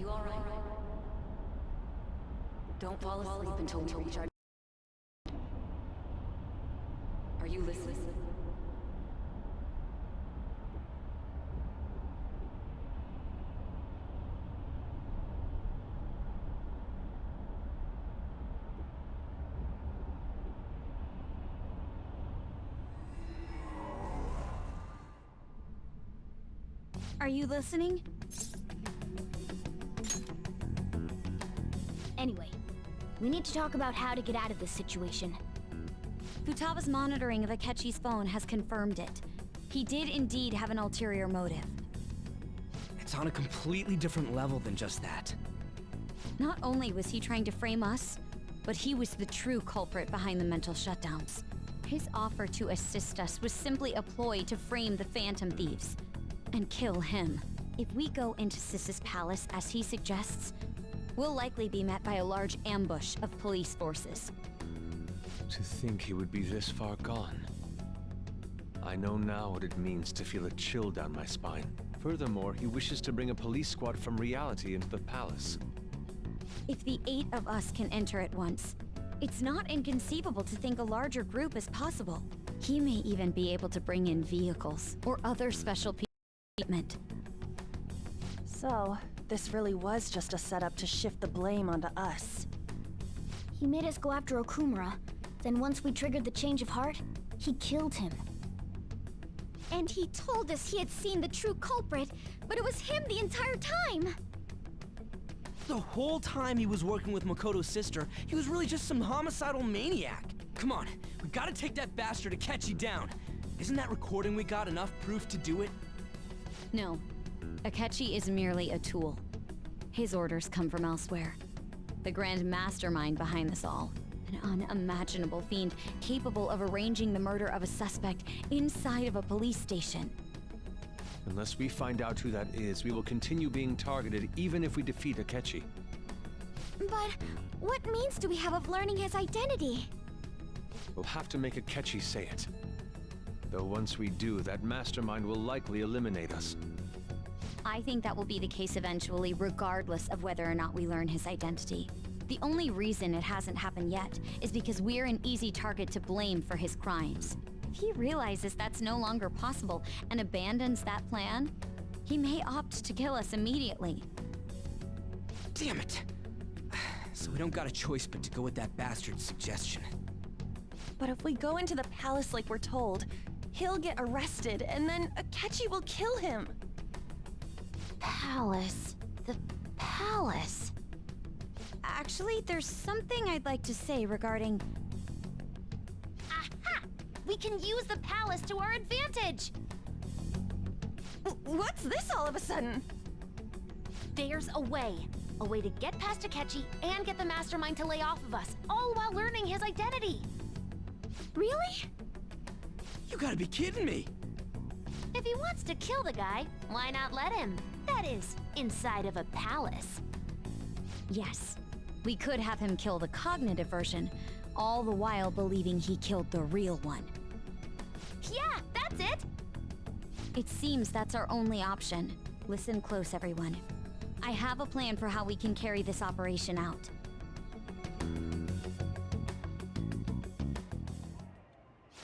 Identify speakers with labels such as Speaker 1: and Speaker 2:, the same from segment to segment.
Speaker 1: you alright? Don't fall asleep until we reach our... Are you listening?
Speaker 2: Are you listening? Anyway, we need to talk about how to get out of this situation. Futaba's monitoring of Akechi's phone has confirmed it. He did indeed have an ulterior motive.
Speaker 3: It's on a completely different level than just that.
Speaker 2: Not only was he trying to frame us, but he was the true culprit behind the mental shutdowns. His offer to assist us was simply a ploy to frame the Phantom Thieves and kill him. If we go into Sis's palace as he suggests, we'll likely be met by a large ambush of police forces.
Speaker 4: To think he would be this far gone. I know now what it means to feel a chill down my spine. Furthermore, he wishes to bring a police squad from reality into the palace.
Speaker 2: If the 8 of us can enter at once, it's not inconceivable to think a larger group is possible. He may even be able to bring in vehicles or other special equipment.
Speaker 5: So, this really was just a setup to shift the blame onto us.
Speaker 2: He made us go after Okumura. Then once we triggered the change of heart, he killed him. And he told us he had seen the true culprit, but it was him the entire time!
Speaker 3: The whole time he was working with Makoto's sister, he was really just some homicidal maniac. Come on, we gotta take that bastard Akechi down. Isn't that recording we got enough proof to do it?
Speaker 2: No. Akechi is merely a tool. His orders come from elsewhere. The grand mastermind behind this all. An unimaginable fiend capable of arranging the murder of a suspect inside of a police station.
Speaker 4: Unless we find out who that is, we will continue being targeted even if we defeat Akechi.
Speaker 2: But what means do we have of learning his identity?
Speaker 4: We'll have to make Akechi say it. Though once we do, that mastermind will likely eliminate us.
Speaker 2: I think that will be the case eventually, regardless of whether or not we learn his identity. The only reason it hasn't happened yet is because we're an easy target to blame for his crimes. If he realizes that's no longer possible and abandons that plan, he may opt to kill us immediately.
Speaker 3: Damn it! So we don't got a choice but to go with that bastard's suggestion.
Speaker 5: But if we go into the palace like we're told, he'll get arrested and then Akechi will kill him.
Speaker 2: Palace. The palace. Actually, there's something I'd like to say regarding... Aha! We can use the palace to our advantage!
Speaker 5: What's this all of a sudden?
Speaker 2: There's a way. A way to get past Akechi and get the mastermind to lay off of us, all while learning his identity. Really?
Speaker 3: You gotta be kidding me!
Speaker 2: If he wants to kill the guy, why not let him? That is, inside of a palace. Yes, we could have him kill the cognitive version, all the while believing he killed the real one. Yeah, that's it! It seems that's our only option. Listen close, everyone. I have a plan for how we can carry this operation out.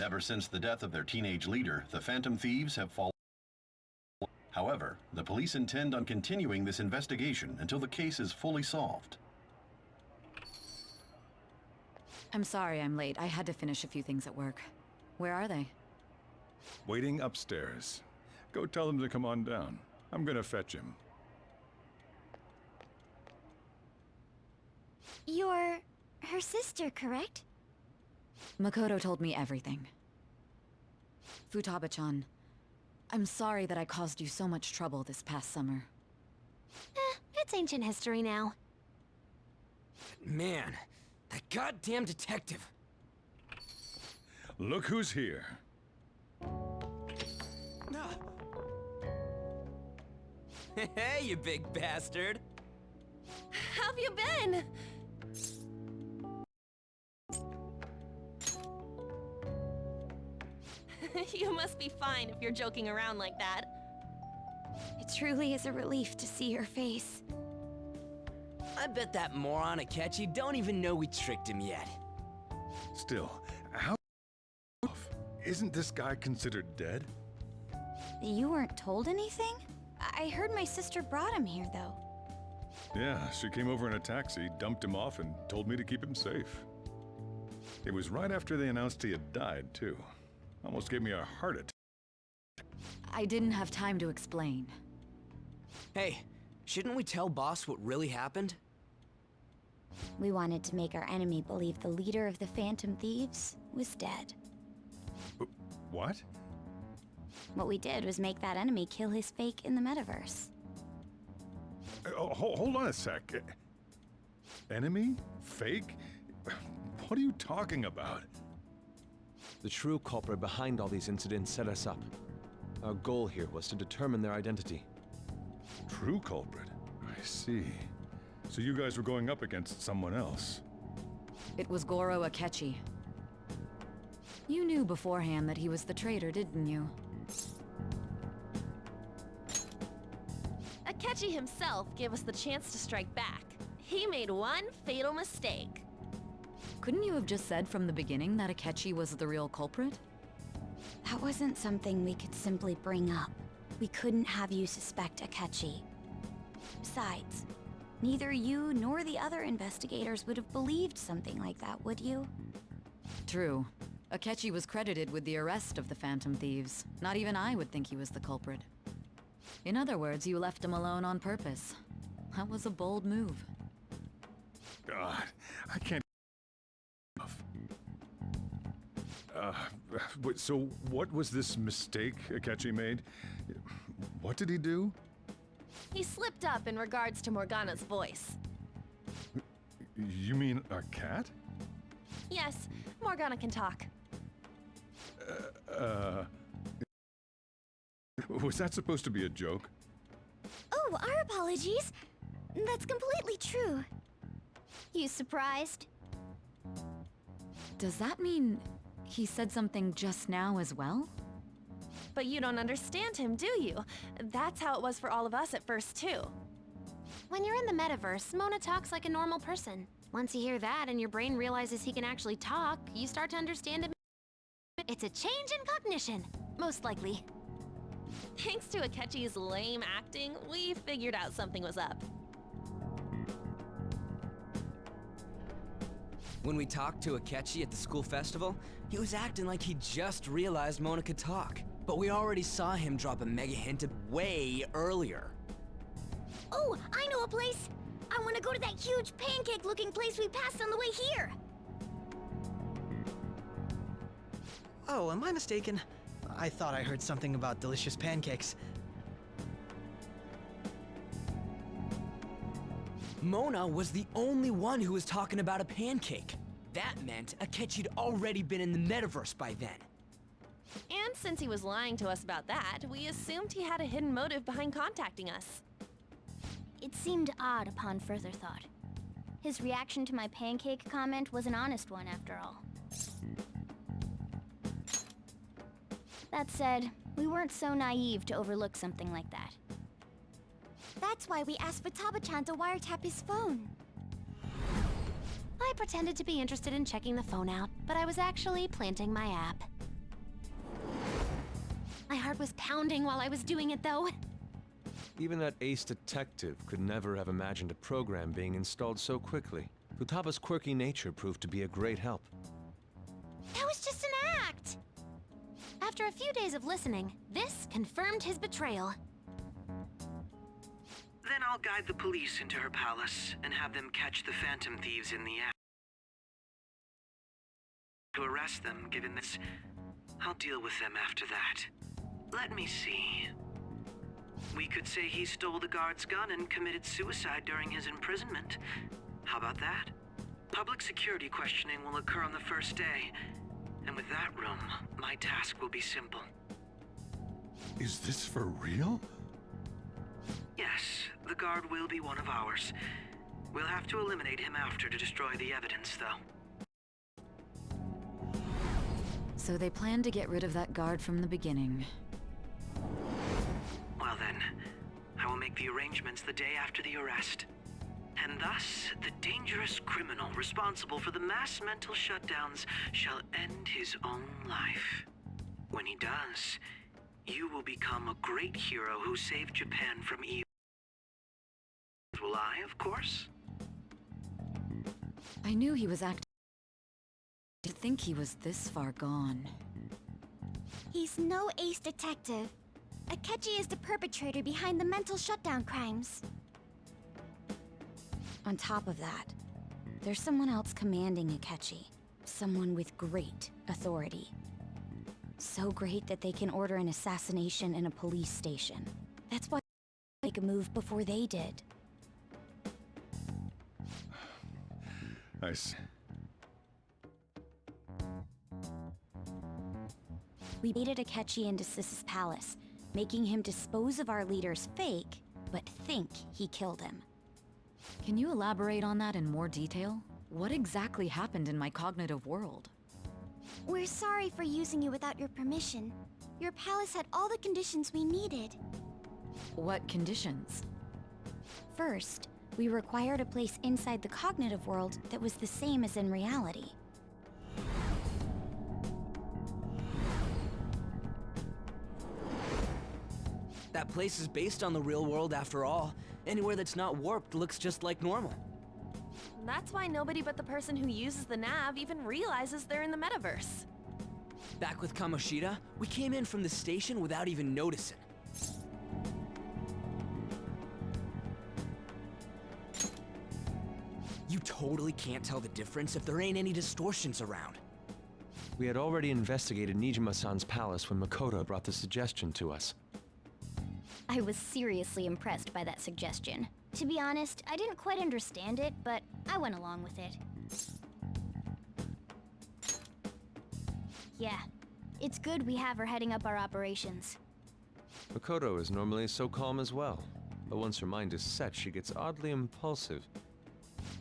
Speaker 6: Ever since the death of their teenage leader, the Phantom Thieves have fallen. However, the police intend on continuing this investigation until the case is fully solved.
Speaker 1: I'm sorry I'm late. I had to finish a few things at work. Where are they?
Speaker 7: Waiting upstairs. Go tell them to come on down. I'm gonna fetch him.
Speaker 2: You're her sister, correct?
Speaker 1: Makoto told me everything. Futaba-chan, I'm sorry that I caused you so much trouble this past summer.
Speaker 2: It's ancient history now.
Speaker 3: Man, that goddamn detective.
Speaker 7: Look who's here.
Speaker 3: Hey, you big bastard.
Speaker 5: How have you been? You must be fine if you're joking around like that.
Speaker 2: It truly is a relief to see your face.
Speaker 3: I bet that moron Akechi don't even know we tricked him yet.
Speaker 7: Still, how isn't this guy considered dead?
Speaker 2: You weren't told anything? I heard my sister brought him here, though.
Speaker 7: Yeah, she came over in a taxi, dumped him off, and told me to keep him safe. It was right after they announced he had died, too. Almost gave me a heart attack.
Speaker 1: I didn't have time to explain.
Speaker 3: Hey, shouldn't we tell boss what really happened?
Speaker 2: We wanted to make our enemy believe the leader of the Phantom Thieves was dead.
Speaker 7: What?
Speaker 2: What we did was make that enemy kill his fake in the metaverse.
Speaker 7: Hold on a sec. Enemy? Fake? What are you talking about?
Speaker 4: The true culprit behind all these incidents set us up. Our goal here was to determine their identity.
Speaker 7: True culprit? I see. So you guys were going up against someone else.
Speaker 1: It was Goro Akechi. You knew beforehand that he was the traitor, didn't you?
Speaker 5: Akechi himself gave us the chance to strike back. He made one fatal mistake.
Speaker 1: Couldn't you have just said from the beginning that Akechi was the real culprit?
Speaker 2: That wasn't something we could simply bring up. We couldn't have you suspect Akechi. Besides, neither you nor the other investigators would have believed something like that, would you?
Speaker 1: True. Akechi was credited with the arrest of the Phantom Thieves. Not even I would think he was the culprit. In other words, you left him alone on purpose. That was a bold move.
Speaker 7: God, I can't. So what was this mistake Akechi made? What did he do?
Speaker 5: He slipped up in regards to Morgana's voice.
Speaker 7: You mean a cat?
Speaker 5: Yes, Morgana can talk.
Speaker 7: Was that supposed to be a joke?
Speaker 2: Oh, our apologies. That's completely true. You surprised?
Speaker 1: Does that mean he said something just now as well?
Speaker 5: But you don't understand him, do you? That's how it was for all of us at first, too.
Speaker 2: When you're in the metaverse, Mona talks like a normal person. Once you hear that and your brain realizes he can actually talk, you start to understand him. It's a change in cognition, most likely.
Speaker 5: Thanks to Akechi's lame acting, we figured out something was up.
Speaker 3: When we talked to Akechi at the school festival, he was acting like he just realized Mona could talk. But we already saw him drop a mega hint way earlier.
Speaker 2: Oh, I know a place! I want to go to that huge pancake-looking place we passed on the way here!
Speaker 8: Oh, am I mistaken? I thought I heard something about delicious pancakes.
Speaker 3: Mona was the only one who was talking about a pancake. That meant Akechi'd already been in the metaverse by then.
Speaker 5: And since he was lying to us about that, we assumed he had a hidden motive behind contacting us.
Speaker 2: It seemed odd upon further thought. His reaction to my pancake comment was an honest one, after all. That said, we weren't so naive to overlook something like that. That's why we asked Futaba-chan to wiretap his phone. I pretended to be interested in checking the phone out, but I was actually planting my app. My heart was pounding while I was doing it, though.
Speaker 4: Even that ace detective could never have imagined a program being installed so quickly. Futaba's quirky nature proved to be a great help.
Speaker 2: That was just an act! After a few days of listening, this confirmed his betrayal.
Speaker 9: Then I'll guide the police into her palace and have them catch the Phantom Thieves in the act. To arrest them, given this, I'll deal with them after that. Let me see. We could say he stole the guard's gun and committed suicide during his imprisonment. How about that? Public security questioning will occur on the first day. And with that room, my task will be simple.
Speaker 7: Is this for real?
Speaker 9: Yes, the guard will be one of ours. We'll have to eliminate him after to destroy the evidence, though.
Speaker 1: So they planned to get rid of that guard from the beginning.
Speaker 9: Well then, I will make the arrangements the day after the arrest. And thus, the dangerous criminal responsible for the mass mental shutdowns shall end his own life. When he does, you will become a great hero who saved Japan from evil. Will I, of course?
Speaker 1: I knew he was acting. To think he was this far gone.
Speaker 2: He's no ace detective. Akechi is the perpetrator behind the mental shutdown crimes.
Speaker 5: On top of that, there's someone else commanding Akechi. Someone with great authority. So great that they can order an assassination in a police station. That's why they make a move before they did.
Speaker 7: I see.
Speaker 5: We baited Akechi into Sis's palace, making him dispose of our leader's fake, but think he killed him.
Speaker 1: Can you elaborate on that in more detail? What exactly happened in my cognitive world?
Speaker 2: We're sorry for using you without your permission. Your palace had all the conditions we needed.
Speaker 1: What conditions?
Speaker 5: First, we required a place inside the cognitive world that was the same as in reality.
Speaker 3: That place is based on the real world after all. Anywhere that's not warped looks just like normal.
Speaker 5: That's why nobody but the person who uses the nav even realizes they're in the metaverse.
Speaker 3: Back with Kamoshida, we came in from the station without even noticing. You totally can't tell the difference if there ain't any distortions around.
Speaker 4: We had already investigated Nijima-san's palace when Makoto brought the suggestion to us.
Speaker 2: I was seriously impressed by that suggestion. To be honest, I didn't quite understand it, but I went along with it. Yeah, it's good we have her heading up our operations.
Speaker 4: Makoto is normally so calm as well, but once her mind is set, she gets oddly impulsive.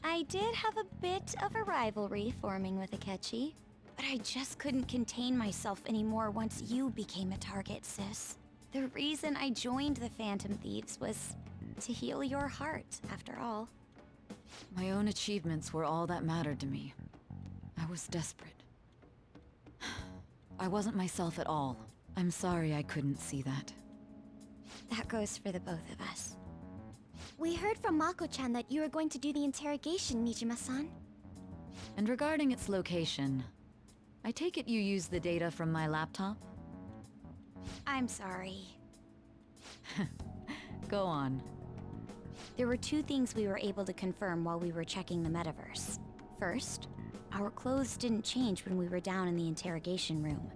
Speaker 5: I did have a bit of a rivalry forming with Akechi, but I just couldn't contain myself anymore once you became a target, sis. The reason I joined the Phantom Thieves was to heal your heart, after all.
Speaker 1: My own achievements were all that mattered to me. I was desperate. I wasn't myself at all. I'm sorry I couldn't see that.
Speaker 5: That goes for the both of us.
Speaker 2: We heard from Mako-chan that you were going to do the interrogation, Nijima-san.
Speaker 1: And regarding its location, I take it you used the data from my laptop?
Speaker 5: I'm sorry.
Speaker 1: Go on.
Speaker 5: There were two things we were able to confirm while we were checking the metaverse. First, our clothes didn't change when we were down in the interrogation room.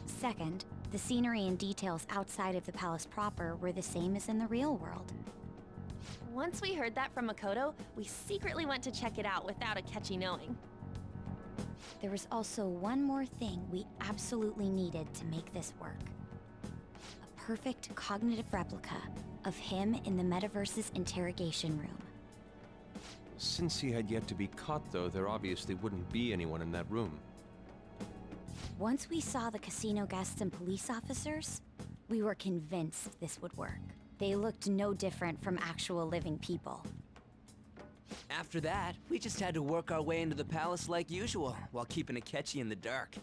Speaker 5: Second, the scenery and details outside of the palace proper were the same as in the real world.
Speaker 10: Once we heard that from Makoto, we secretly went to check it out without Akechi knowing.
Speaker 5: There was also one more thing we absolutely needed to make this work. A perfect cognitive replica of him in the metaverse's interrogation room.
Speaker 4: Since he had yet to be caught, though, there obviously wouldn't be anyone in that room.
Speaker 5: Once we saw the casino guests and police officers, we were convinced this would work. They looked no different from actual living people.
Speaker 3: After that, we just had to work our way into the palace like usual, while keeping Akechi in the dark.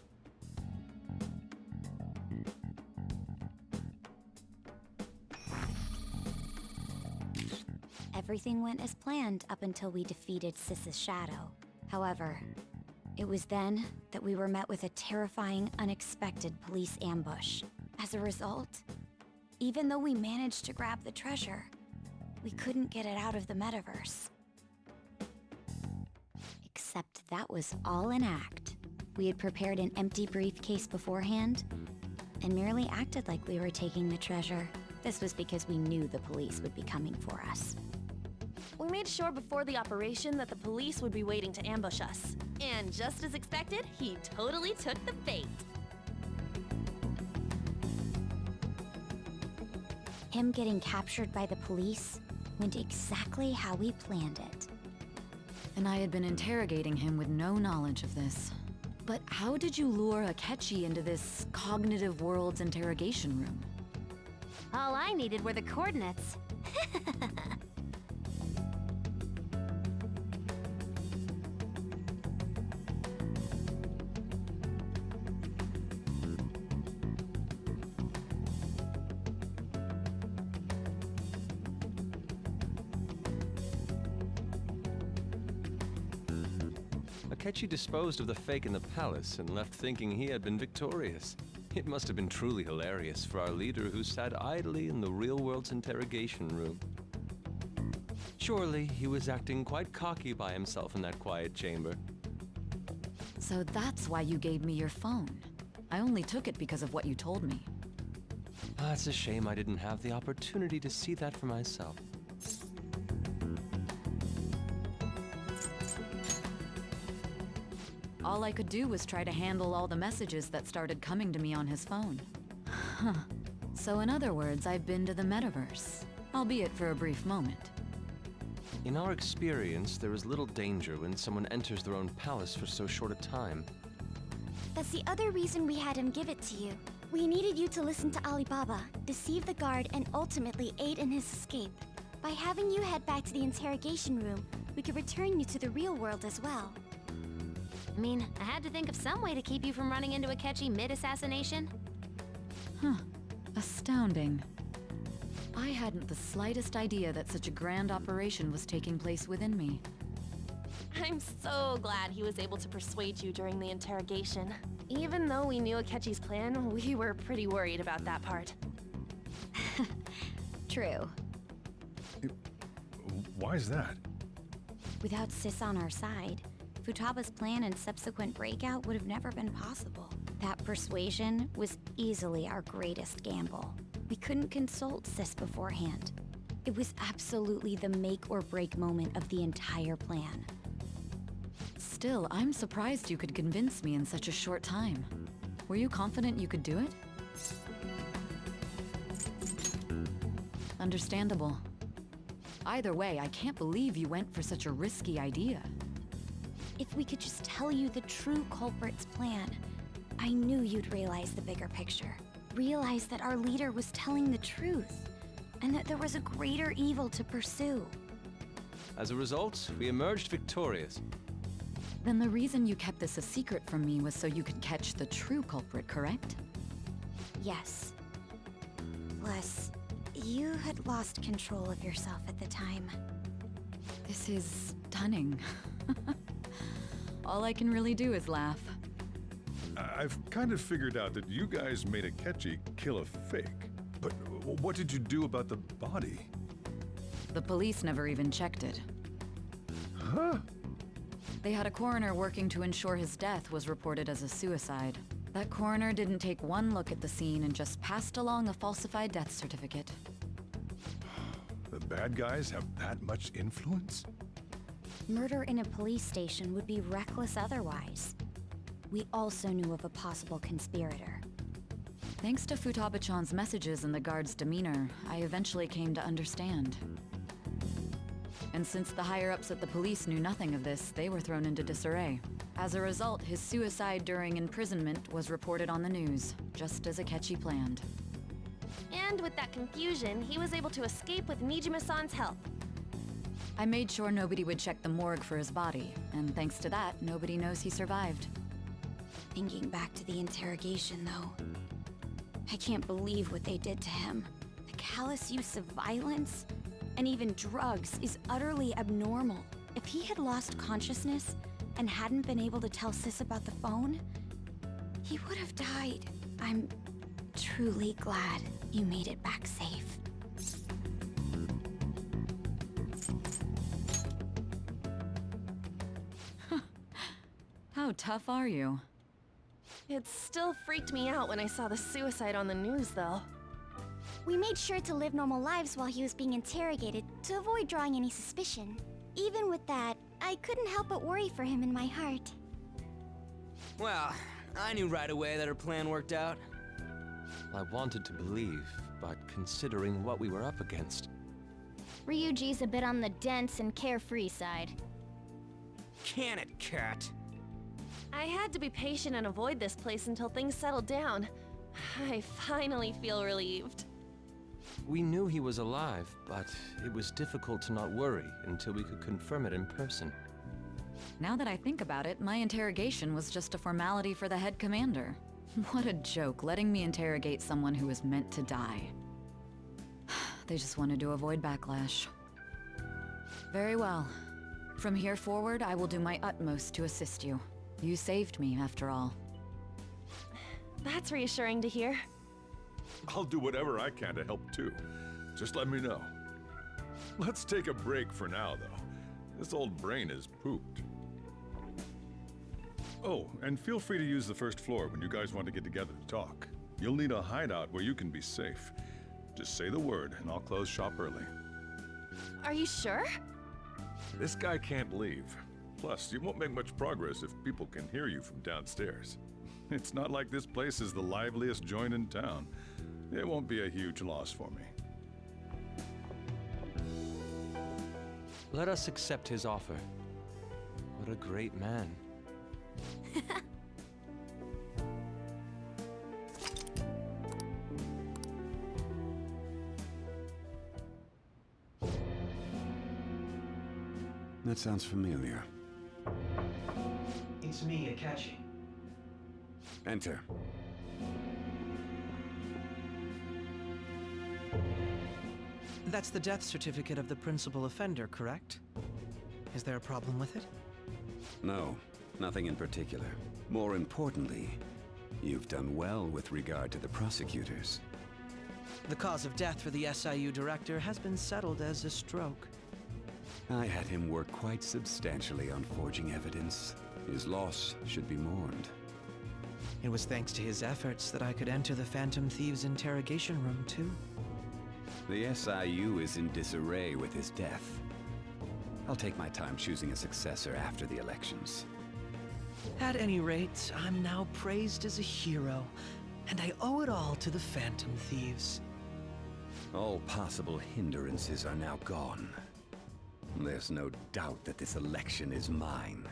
Speaker 5: Everything went as planned up until we defeated Sis's shadow. However, it was then that we were met with a terrifying, unexpected police ambush. As a result, even though we managed to grab the treasure, we couldn't get it out of the metaverse. Except that was all an act. We had prepared an empty briefcase beforehand, and merely acted like we were taking the treasure. This was because we knew the police would be coming for us.
Speaker 10: We made sure before the operation that the police would be waiting to ambush us. And just as expected, he totally took the bait.
Speaker 5: Him getting captured by the police went exactly how we planned it.
Speaker 1: And I had been interrogating him with no knowledge of this. But how did you lure Akechi into this cognitive world's interrogation room?
Speaker 2: All I needed were the coordinates.
Speaker 4: Akechi disposed of the fake in the palace and left thinking he had been victorious. It must have been truly hilarious for our leader who sat idly in the real world's interrogation room. Surely he was acting quite cocky by himself in that quiet chamber.
Speaker 1: So that's why you gave me your phone. I only took it because of what you told me.
Speaker 4: It's a shame I didn't have the opportunity to see that for myself.
Speaker 1: All I could do was try to handle all the messages that started coming to me on his phone. Huh. So in other words, I've been to the metaverse, albeit for a brief moment.
Speaker 4: In our experience, there is little danger when someone enters their own palace for so short a time.
Speaker 5: That's the other reason we had him give it to you. We needed you to listen to Alibaba, deceive the guard, and ultimately aid in his escape. By having you head back to the interrogation room, we could return you to the real world as well.
Speaker 2: I mean, I had to think of some way to keep you from running into Akechi mid-assassination.
Speaker 1: Huh. Astounding. I hadn't the slightest idea that such a grand operation was taking place within me.
Speaker 10: I'm so glad he was able to persuade you during the interrogation. Even though we knew Akechi's plan, we were pretty worried about that part.
Speaker 5: True.
Speaker 7: Why is that?
Speaker 5: Without Sis on our side, Futaba's plan and subsequent breakout would have never been possible. That persuasion was easily our greatest gamble. We couldn't consult Sis beforehand. It was absolutely the make or break moment of the entire plan.
Speaker 1: Still, I'm surprised you could convince me in such a short time. Were you confident you could do it? Understandable. Either way, I can't believe you went for such a risky idea.
Speaker 5: If we could just tell you the true culprit's plan, I knew you'd realize the bigger picture. Realize that our leader was telling the truth, and that there was a greater evil to pursue.
Speaker 4: As a result, we emerged victorious.
Speaker 1: Then the reason you kept this a secret from me was so you could catch the true culprit, correct?
Speaker 5: Yes. Plus, you had lost control of yourself at the time.
Speaker 1: This is stunning. All I can really do is laugh.
Speaker 7: I've kind of figured out that you guys made Akechi kill a fake. But what did you do about the body?
Speaker 1: The police never even checked it.
Speaker 7: Huh?
Speaker 1: They had a coroner working to ensure his death was reported as a suicide. That coroner didn't take one look at the scene and just passed along a falsified death certificate.
Speaker 7: The bad guys have that much influence?
Speaker 5: Murder in a police station would be reckless otherwise. We also knew of a possible conspirator.
Speaker 1: Thanks to Futaba-chan's messages and the guard's demeanor, I eventually came to understand. And since the higher-ups at the police knew nothing of this, they were thrown into disarray. As a result, his suicide during imprisonment was reported on the news, just as Akechi planned.
Speaker 10: And with that confusion, he was able to escape with Nijima-san's help.
Speaker 1: I made sure nobody would check the morgue for his body, and thanks to that, nobody knows he survived.
Speaker 5: Thinking back to the interrogation, though, I can't believe what they did to him. The callous use of violence, and even drugs, is utterly abnormal. If he had lost consciousness and hadn't been able to tell Sis about the phone, he would have died. I'm truly glad you made it back safe.
Speaker 1: How tough are you?
Speaker 10: It still freaked me out when I saw the suicide on the news, though.
Speaker 5: We made sure to live normal lives while he was being interrogated to avoid drawing any suspicion. Even with that, I couldn't help but worry for him in my heart.
Speaker 3: Well, I knew right away that her plan worked out.
Speaker 4: I wanted to believe, but considering what we were up against.
Speaker 5: Ryuji's a bit on the dense and carefree side.
Speaker 3: Can it, cat?
Speaker 10: I had to be patient and avoid this place until things settled down. I finally feel relieved.
Speaker 4: We knew he was alive, but it was difficult to not worry until we could confirm it in person.
Speaker 1: Now that I think about it, my interrogation was just a formality for the head commander. What a joke, letting me interrogate someone who was meant to die. They just wanted to avoid backlash. Very well. From here forward, I will do my utmost to assist you. You saved me, after all.
Speaker 10: That's reassuring to hear.
Speaker 7: I'll do whatever I can to help too. Just let me know. Let's take a break for now, though. This old brain is pooped. Oh, and feel free to use the first floor when you guys want to get together to talk. You'll need a hideout where you can be safe. Just say the word, and I'll close shop early.
Speaker 10: Are you sure?
Speaker 7: This guy can't leave. Plus, you won't make much progress if people can hear you from downstairs. It's not like this place is the liveliest joint in town. It won't be a huge loss for me.
Speaker 4: Let us accept his offer. What a great man.
Speaker 11: That sounds familiar.
Speaker 8: It's me, Akechi.
Speaker 11: Enter.
Speaker 8: That's the death certificate of the principal offender, correct? Is there a problem with it?
Speaker 11: No, nothing in particular. More importantly, you've done well with regard to the prosecutors.
Speaker 8: The cause of death for the SIU director has been settled as a stroke.
Speaker 11: I had him work quite substantially on forging evidence. His loss should be mourned.
Speaker 8: It was thanks to his efforts that I could enter the Phantom Thieves' interrogation room, too.
Speaker 11: The SIU is in disarray with his death. I'll take my time choosing a successor after the elections.
Speaker 8: At any rate, I'm now praised as a hero, and I owe it all to the Phantom Thieves.
Speaker 11: All possible hindrances are now gone. There's no doubt that this election is mine.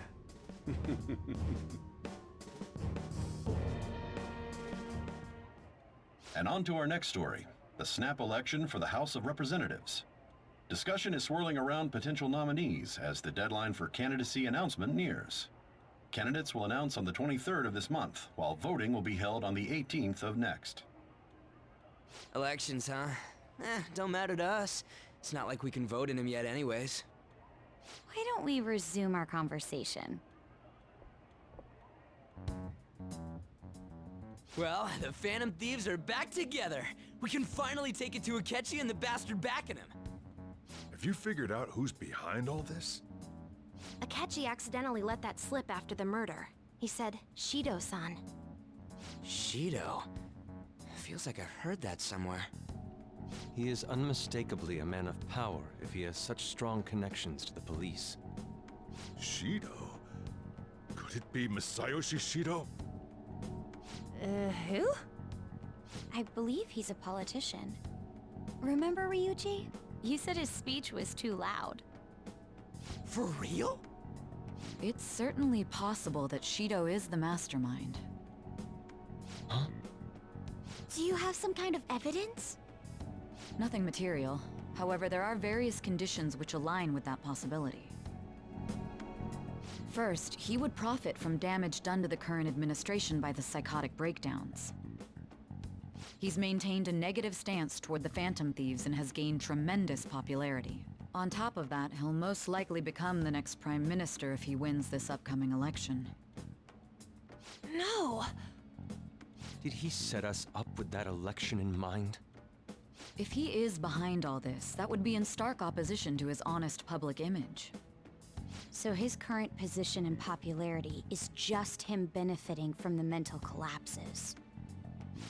Speaker 6: And on to our next story, the snap election for the House of Representatives. Discussion is swirling around potential nominees as the deadline for candidacy announcement nears. Candidates will announce on the 23rd of this month, while voting will be held on the 18th of next.
Speaker 3: Elections, huh? Don't matter to us. It's not like we can vote in them yet anyways.
Speaker 5: Why don't we resume our conversation?
Speaker 3: Well, the Phantom Thieves are back together. We can finally take it to Akechi and the bastard backing him.
Speaker 7: Have you figured out who's behind all this?
Speaker 2: Akechi accidentally let that slip after the murder. He said, Shido-san.
Speaker 3: Shido? Feels like I've heard that somewhere.
Speaker 4: He is unmistakably a man of power if he has such strong connections to the police.
Speaker 7: Shido? Could it be Masayoshi Shido?
Speaker 5: Who? I believe he's a politician. Remember, Ryuji? You said his speech was too loud.
Speaker 3: For real?
Speaker 1: It's certainly possible that Shido is the mastermind.
Speaker 4: Huh?
Speaker 5: Do you have some kind of evidence?
Speaker 1: Nothing material. However, there are various conditions which align with that possibility. First, he would profit from damage done to the current administration by the psychotic breakdowns. He's maintained a negative stance toward the Phantom Thieves and has gained tremendous popularity. On top of that, he'll most likely become the next Prime Minister if he wins this upcoming election.
Speaker 10: No!
Speaker 4: Did he set us up with that election in mind?
Speaker 1: If he is behind all this, that would be in stark opposition to his honest public image.
Speaker 5: So his current position and popularity is just him benefiting from the mental collapses.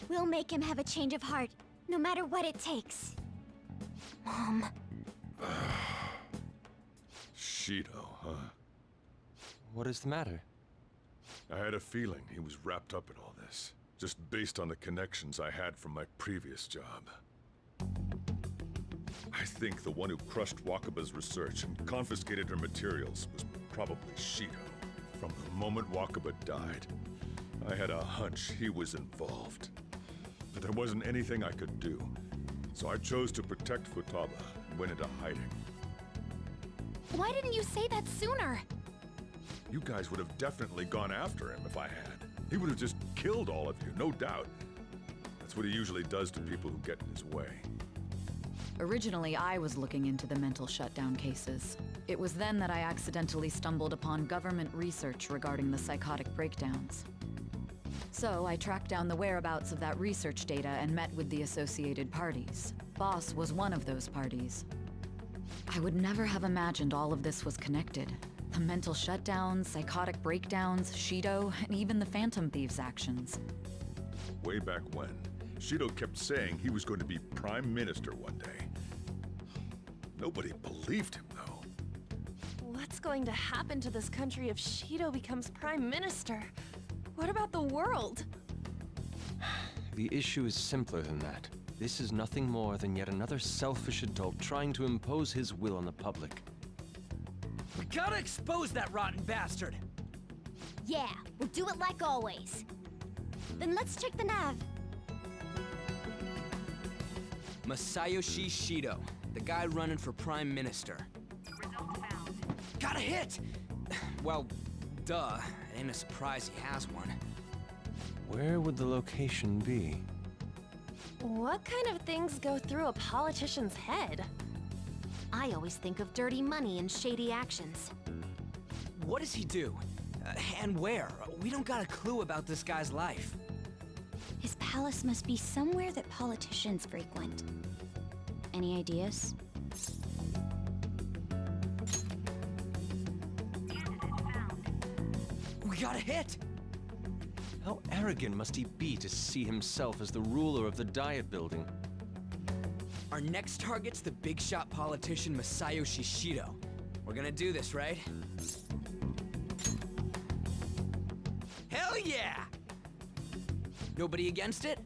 Speaker 5: We'll make him have a change of heart, no matter what it takes. Mom.
Speaker 7: Shido, huh?
Speaker 4: What is the matter?
Speaker 7: I had a feeling he was wrapped up in all this, just based on the connections I had from my previous job. I think the one who crushed Wakaba's research and confiscated her materials was probably Shido. From the moment Wakaba died, I had a hunch he was involved. But there wasn't anything I could do, so I chose to protect Futaba and went into hiding.
Speaker 2: Why didn't you say that sooner?
Speaker 7: You guys would have definitely gone after him if I had. He would have just killed all of you, no doubt. That's what he usually does to people who get in his way.
Speaker 1: Originally, I was looking into the mental shutdown cases. It was then that I accidentally stumbled upon government research regarding the psychotic breakdowns. So I tracked down the whereabouts of that research data and met with the associated parties. Boss was one of those parties. I would never have imagined all of this was connected. The mental shutdowns, psychotic breakdowns, Shido, and even the Phantom Thieves' actions.
Speaker 7: Way back when, Shido kept saying he was going to be Prime Minister one day. Nobody believed him, though.
Speaker 10: What's going to happen to this country if Shido becomes Prime Minister? What about the world?
Speaker 4: The issue is simpler than that. This is nothing more than yet another selfish adult trying to impose his will on the public.
Speaker 3: We gotta expose that rotten bastard!
Speaker 2: Yeah, we'll do it like always. Then let's check the nav.
Speaker 3: Masayoshi Shido, the guy running for Prime Minister. Got a hit! Well, duh. It ain't a surprise he has one.
Speaker 4: Where would the location be?
Speaker 10: What kind of things go through a politician's head?
Speaker 2: I always think of dirty money and shady actions.
Speaker 3: What does he do? And where? We don't got a clue about this guy's life.
Speaker 5: His palace must be somewhere that politicians frequent. Any ideas?
Speaker 3: We got a hit!
Speaker 4: How arrogant must he be to see himself as the ruler of the Diet Building?
Speaker 3: Our next target's the big shot politician Masayoshi Shido. We're gonna do this, right? Hell yeah! Nobody against it?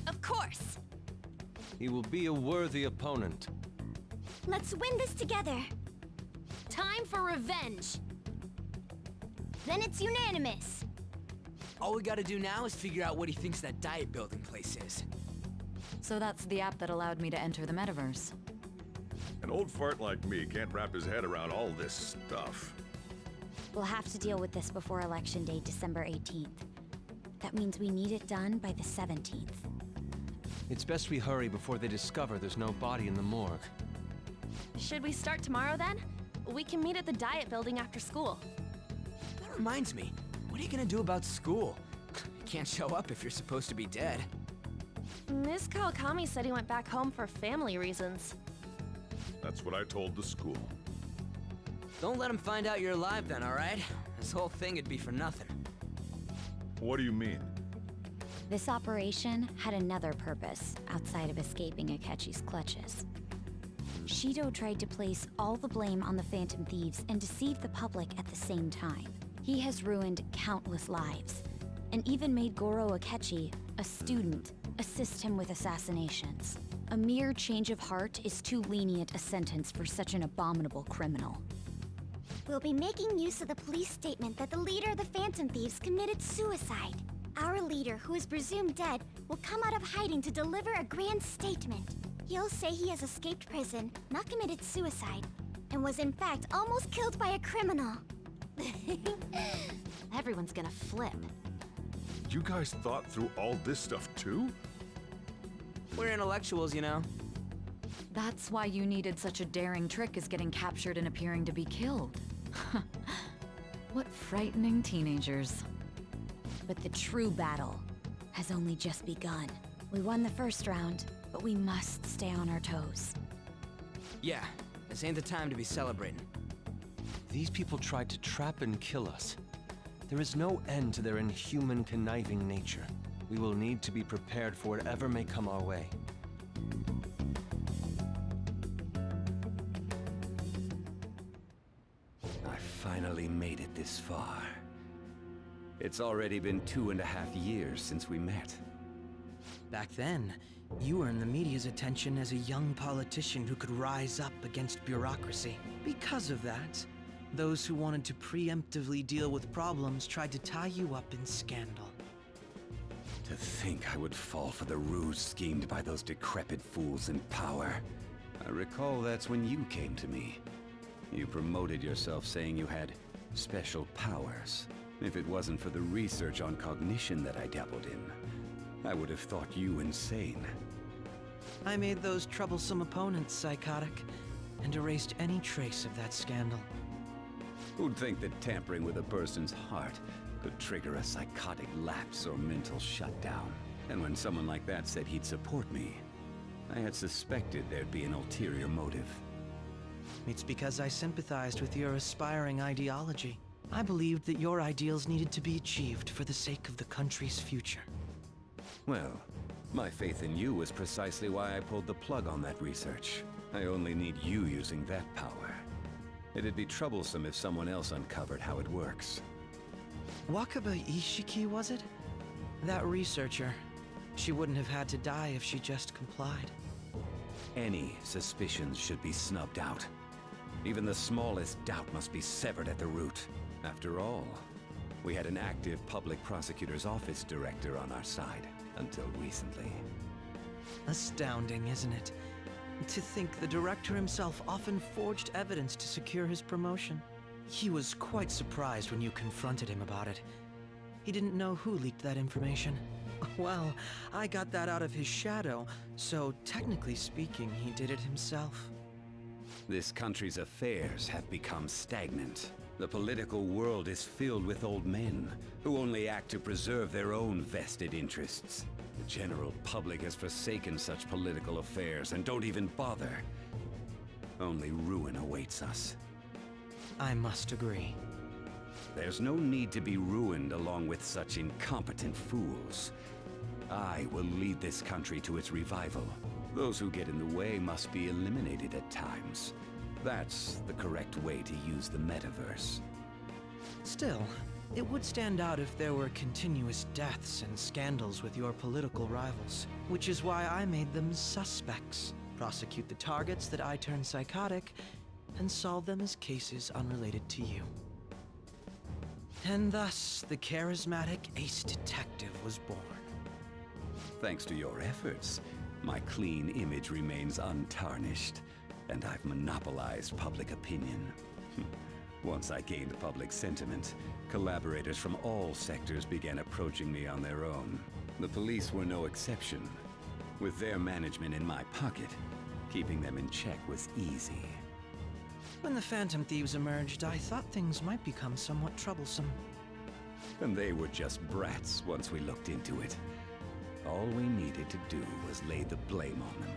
Speaker 2: Of course!
Speaker 4: He will be a worthy opponent.
Speaker 2: Let's win this together. Time for revenge. Then it's unanimous.
Speaker 3: All we gotta do now is figure out what he thinks that Diet Building place is.
Speaker 1: So that's the app that allowed me to enter the metaverse.
Speaker 7: An old fart like me can't wrap his head around all this stuff.
Speaker 5: We'll have to deal with this before Election Day, December 18th. That means we need it done by the 17th.
Speaker 4: It's best we hurry before they discover there's no body in the morgue.
Speaker 10: Should we start tomorrow then? We can meet at the Diet Building after school.
Speaker 3: That reminds me, what are you gonna do about school? You can't show up if you're supposed to be dead.
Speaker 10: Miss Kawakami said he went back home for family reasons.
Speaker 7: That's what I told the school.
Speaker 3: Don't let him find out you're alive then, alright? This whole thing would be for nothing.
Speaker 7: What do you mean?
Speaker 5: This operation had another purpose outside of escaping Akechi's clutches. Shido tried to place all the blame on the Phantom Thieves and deceive the public at the same time. He has ruined countless lives, and even made Goro Akechi, a student, assist him with assassinations. A mere change of heart is too lenient a sentence for such an abominable criminal.
Speaker 2: We'll be making use of the police statement that the leader of the Phantom Thieves committed suicide. Our leader, who is presumed dead, will come out of hiding to deliver a grand statement. He'll say he has escaped prison, not committed suicide, and was in fact almost killed by a criminal. Everyone's gonna flip.
Speaker 7: You guys thought through all this stuff too?
Speaker 3: We're intellectuals, you know.
Speaker 1: That's why you needed such a daring trick as getting captured and appearing to be killed. What frightening teenagers.
Speaker 5: But the true battle has only just begun. We won the first round, but we must stay on our toes.
Speaker 3: Yeah, this ain't the time to be celebrating.
Speaker 4: These people tried to trap and kill us. There is no end to their inhuman, conniving nature. We will need to be prepared for whatever may come our way.
Speaker 11: I finally made it this far. It's already been 2.5 years since we met.
Speaker 8: Back then, you earned the media's attention as a young politician who could rise up against bureaucracy. Because of that, those who wanted to preemptively deal with problems tried to tie you up in scandal.
Speaker 11: To think I would fall for the ruse schemed by those decrepit fools in power. I recall that's when you came to me. You promoted yourself saying you had special powers. If it wasn't for the research on cognition that I dabbled in, I would have thought you insane.
Speaker 8: I made those troublesome opponents psychotic. and erased any trace of that scandal.
Speaker 11: Who'd think that tampering with a person's heart could trigger a psychotic lapse or mental shutdown? And when someone like that said he'd support me, I had suspected there'd be an ulterior motive.
Speaker 8: It's because I sympathized with your aspiring ideology. I believed that your ideals needed to be achieved for the sake of the country's future.
Speaker 11: Well, my faith in you was precisely why I pulled the plug on that research. I only need you using that power. It'd be troublesome if someone else uncovered how it works.
Speaker 8: Wakaba Ishiki, was it? That researcher. She wouldn't have had to die if she just complied.
Speaker 11: Any suspicions should be snubbed out. Even the smallest doubt must be severed at the root. After all, we had an active public prosecutor's office director on our side, until recently.
Speaker 8: Astounding, isn't it? To think the director himself often forged evidence to secure his promotion. He was quite surprised when you confronted him about it. He didn't know who leaked that information. Well, I got that out of his shadow, so technically speaking, he did it himself.
Speaker 11: This country's affairs have become stagnant. The political world is filled with old men who only act to preserve their own vested interests. The general public has forsaken such political affairs and don't even bother. Only ruin awaits us.
Speaker 8: I must agree.
Speaker 11: There's no need to be ruined along with such incompetent fools. I will lead this country to its revival. Those who get in the way must be eliminated at times. That's the correct way to use the metaverse.
Speaker 8: Still, it would stand out if there were continuous deaths and scandals with your political rivals, which is why I made them suspects. Prosecute the targets that I turn psychotic, and solve them as cases unrelated to you. And thus, the charismatic ace detective was born.
Speaker 11: Thanks to your efforts, my clean image remains untarnished, and I've monopolized public opinion. Once I gained public sentiment, collaborators from all sectors began approaching me on their own. The police were no exception. With their management in my pocket, keeping them in check was easy.
Speaker 8: When the Phantom Thieves emerged, I thought things might become somewhat troublesome.
Speaker 11: And they were just brats once we looked into it. All we needed to do was lay the blame on them.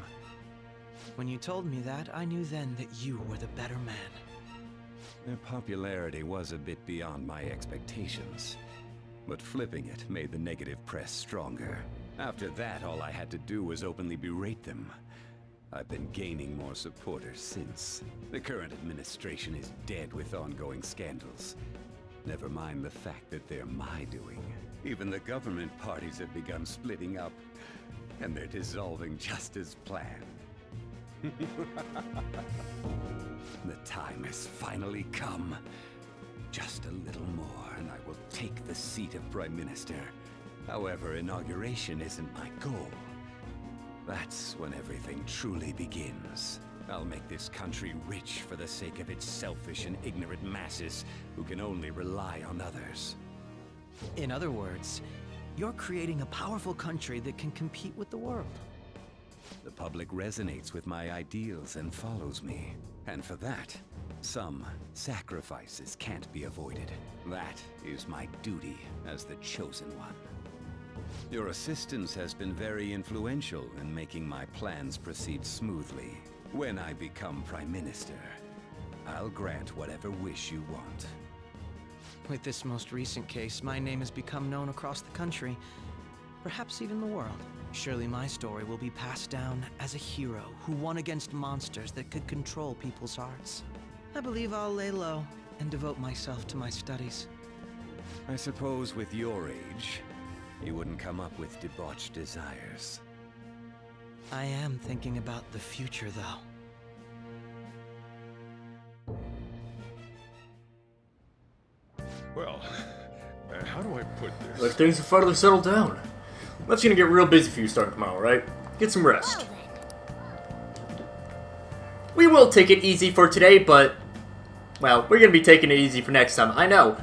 Speaker 8: When you told me that, I knew then that you were the better man.
Speaker 11: Their popularity was a bit beyond my expectations, but flipping it made the negative press stronger. After that, all I had to do was openly berate them. I've been gaining more supporters since. The current administration is dead with ongoing scandals. Never mind the fact that they're my doing. Even the government parties have begun splitting up, and they're dissolving just as planned. The time has finally come. Just a little more, and I will take the seat of Prime Minister. However, inauguration isn't my goal. That's when everything truly begins. I'll make this country rich for the sake of its selfish and ignorant masses who can only rely on others.
Speaker 8: In other words, you're creating a powerful country that can compete with the world.
Speaker 11: The public resonates with my ideals and follows me. And for that, some sacrifices can't be avoided. That is my duty as the Chosen One. Your assistance has been very influential in making my plans proceed smoothly. When I become Prime Minister, I'll grant whatever wish you want.
Speaker 8: With this most recent case, my name has become known across the country, perhaps even the world. Surely my story will be passed down as a hero who won against monsters that could control people's hearts. I believe I'll lay low and devote myself to my studies.
Speaker 11: I suppose with your age, you wouldn't come up with debauched desires.
Speaker 8: I am thinking about the future, though.
Speaker 7: Well, how do I put this?
Speaker 12: Let things have finally settled down. That's gonna get real busy for you starting tomorrow, right? Get some rest. We will take it easy for today, but... well, we're gonna be taking it easy for next time. I know.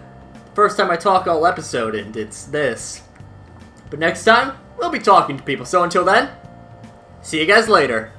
Speaker 12: First time I talk all episode, and it's this. But next time, we'll be talking to people. So until then, see you guys later.